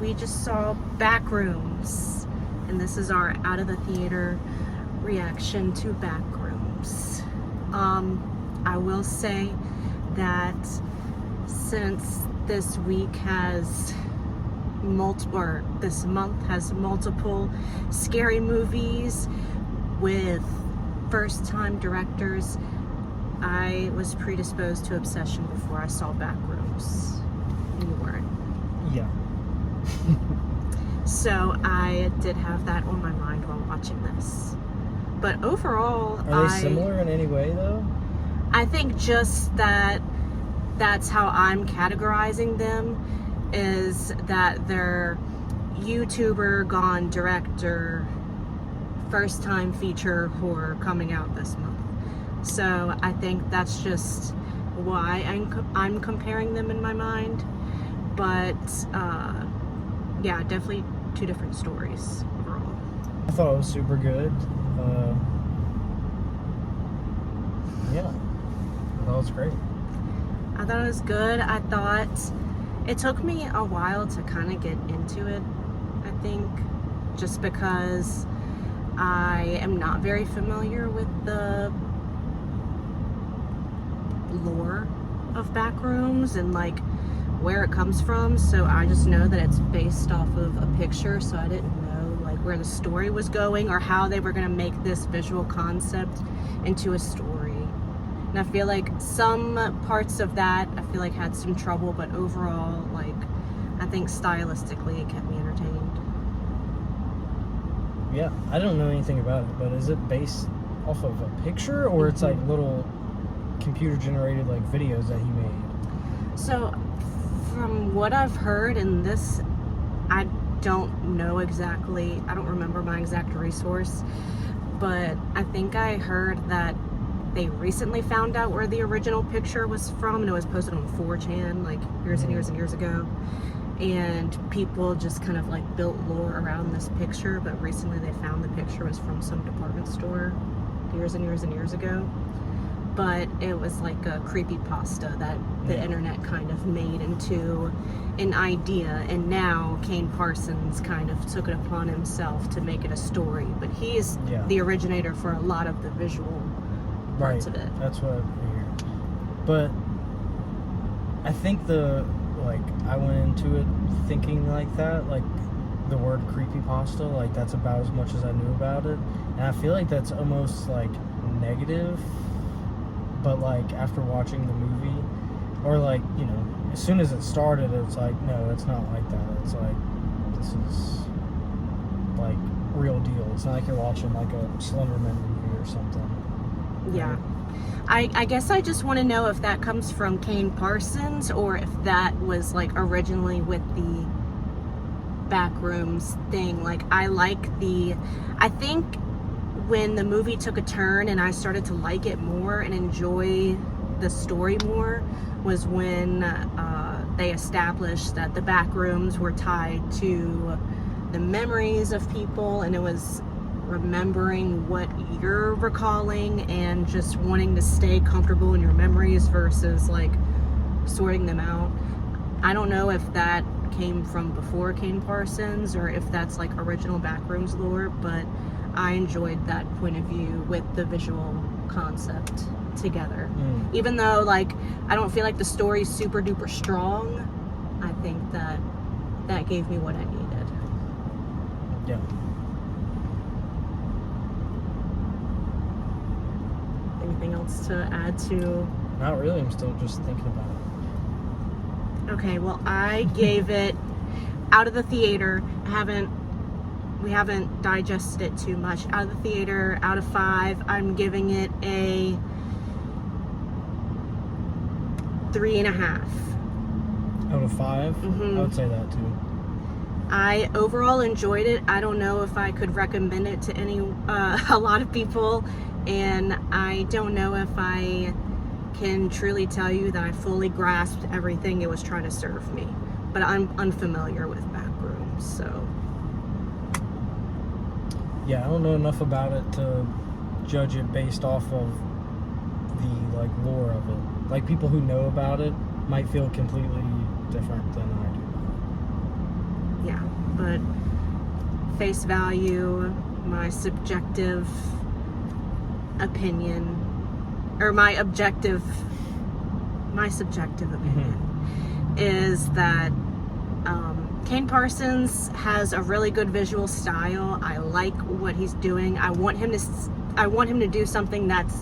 we just saw Backrooms, and this is our out of the theater reaction to Backrooms. I will say that since this week has this month has multiple scary movies with first-time directors, I was predisposed to obsession before I saw Backrooms. You weren't. Yeah. So I did have that on my mind while watching this. But overall, are they similar in any way, though? I think just that's how I'm categorizing them, is that they're YouTuber gone director, first time feature horror coming out this month. So I think that's just why I'm comparing them in my mind. But yeah, definitely two different stories overall. I thought it was super good. Yeah, I thought it was great. I thought it was good. I thought it took me a while to kind of get into it, I think, just because I am not very familiar with the lore of Backrooms and like where it comes from. So I just know that it's based off of a picture, so I didn't know like where the story was going or how they were going to make this visual concept into a story. And I feel like some parts of that I feel like had some trouble, but overall, like, I think stylistically it kept me entertained. Yeah, I don't know anything about it, but is it based off of a picture, or it's like little computer generated like videos that he made? So from what I've heard in this, I don't know exactly, I don't remember my exact resource, but I think I heard that they recently found out where the original picture was from, and it was posted on 4chan like years and years and years ago, and people just kind of like built lore around this picture. But recently they found the picture was from some department store years and years and years ago, but it was like a creepypasta that the internet kind of made into an idea, and now Kane Parsons kind of took it upon himself to make it a story. But he is the originator for a lot of the visual parts of it. That's what I hear. But I think I went into it thinking like that, like the word creepypasta, like that's about as much as I knew about it. And I feel like that's almost like negative, but like after watching the movie, or like, you know, as soon as it started, it's like, no, it's not like that. It's like, this is like real deal. It's not like you're watching like a Slenderman movie or something. Yeah. I guess I just want to know if that comes from Kane Parsons, or if that was like originally with the Backrooms thing. Like, I think when the movie took a turn and I started to like it more and enjoy the story more was when they established that the Backrooms were tied to the memories of people, and it was remembering what you're recalling and just wanting to stay comfortable in your memories versus like sorting them out. I don't know if that came from before Kane Parsons or if that's like original Backrooms lore, but I enjoyed that point of view with the visual concept together. Even though like I don't feel like the story's super duper strong, I think that gave me what I needed. Yeah. Anything else to add to? Not really. I'm still just thinking about it. Okay, well, I gave it out of the theater. We haven't digested it too much. Out of the theater, out of 5, I'm giving it a 3.5. Out of 5? I would say that too. I overall enjoyed it. I don't know if I could recommend it to a lot of people, and I don't know if I can truly tell you that I fully grasped everything it was trying to serve me. But I'm unfamiliar with Backrooms, so. Yeah, I don't know enough about it to judge it based off of the like lore of it. Like, people who know about it might feel completely different than I yeah, but face value, my subjective opinion, or my subjective opinion is that Kane Parsons has a really good visual style. I like what he's doing. I want him to do something that's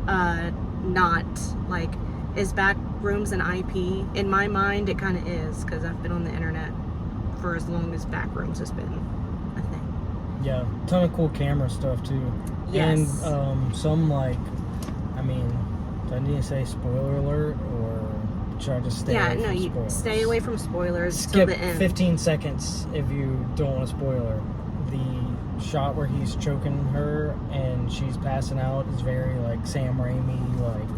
not like, is Backrooms an IP? In my mind, it kind of is, because I've been on the internet for as long as Backrooms has been a thing. Yeah, ton of cool camera stuff too. Yes. And some, like, I mean, do I need to say spoiler alert, or should I just stay away from spoilers? Stay away from spoilers till the end. 15 seconds if you don't want a spoiler. The shot where he's choking her and she's passing out is very, like, Sam Raimi, like,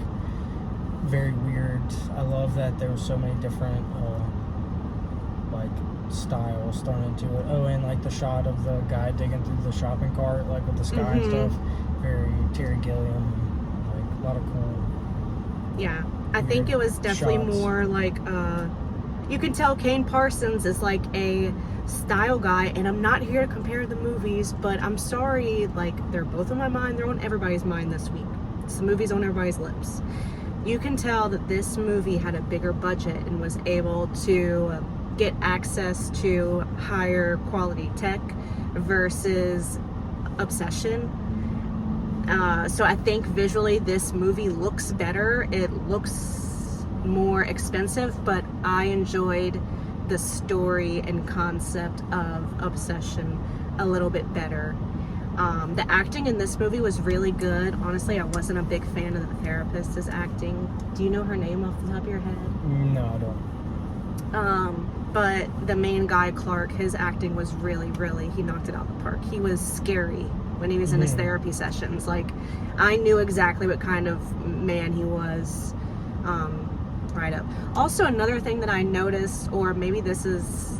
very weird. I love that there were so many different like styles thrown into it. Oh, and like the shot of the guy digging through the shopping cart, like with the sky and stuff, very Terry Gilliam, like a lot of cool. Yeah, I think it was definitely shots. more like you can tell Kane Parsons is like a style guy, and I'm not here to compare the movies, but I'm sorry, like, they're both on my mind. They're on everybody's mind this week. It's the movies on everybody's lips. You can tell that this movie had a bigger budget and was able to get access to higher quality tech versus Obsession. So I think visually this movie looks better. It looks more expensive, but I enjoyed the story and concept of Obsession a little bit better. The acting in this movie was really good. Honestly, I wasn't a big fan of the therapist's acting. Do you know her name off the top of your head? No, I don't. But the main guy, Clark, his acting was really, he knocked it out of the park. He was scary when he was in his therapy sessions. Like, I knew exactly what kind of man he was, right up. Also, another thing that I noticed, or maybe this is,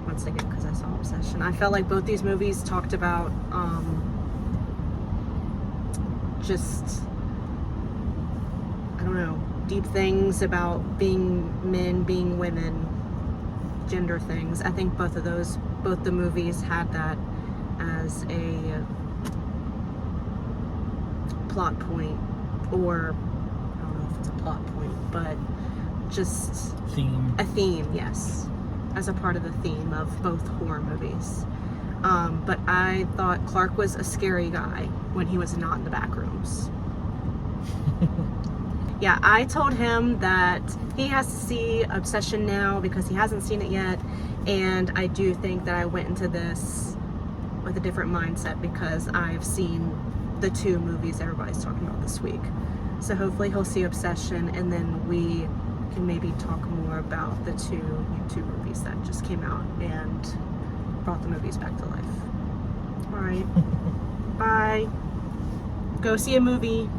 once again, because I saw Obsession, I felt like both these movies talked about just, I don't know, deep things about being men, being women, gender things. I think both the movies had that as a plot point, or I don't know if it's a plot point, but just a theme, yes, as a part of the theme of both horror movies. But I thought Clark was a scary guy when he was not in the Backrooms. Yeah, I told him that he has to see Obsession now because he hasn't seen it yet, and I do think that I went into this with a different mindset because I've seen the two movies everybody's talking about this week. So hopefully he'll see Obsession, and then we can maybe talk more about the two YouTube movies that just came out and brought the movies back to life. All right. Bye. Go see a movie.